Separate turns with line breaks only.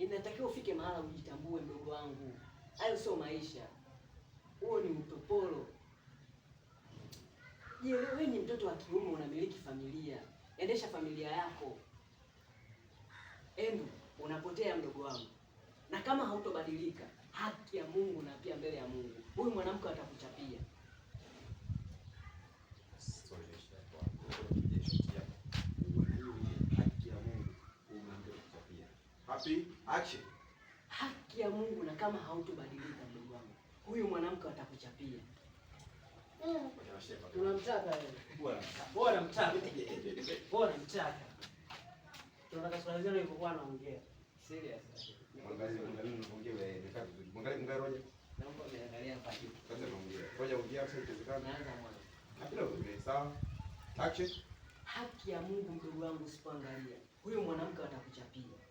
Inatakiwa ufike mahala ujitambue, mdogo wangu. Hayo sio maisha, huo ni utopolo. Je, wewe ni mtoto wa kiume, unamiliki familia, endesha familia yako. Endo unapotea mdogo wangu, na kama hautobadilika, haki ya Mungu na pia mbele ya Mungu, huyu mwanamke atakuchapia.
Happy action.
Haki ya Mungu, na kama hautobadilika mdogo wangu, huyu mwanamke atakuchapia. Tunamtaka wewe. Bora mtaka. Bora mtaka. Tunataka swali zenu ilipokuwa anaongea. Serious.
Mwangalie unaongea wewe nikaa vizuri. Mwangalie Roja.
Naomba niangalie hapa hivi.
Kwanza naongea. Roja ongea hapo ikiwezekana.
Naanza mwana.
Hakuna wewe sawa. Action.
Haki ya Mungu mdogo wangu, usipoangalia, huyu mwanamke atakuchapia.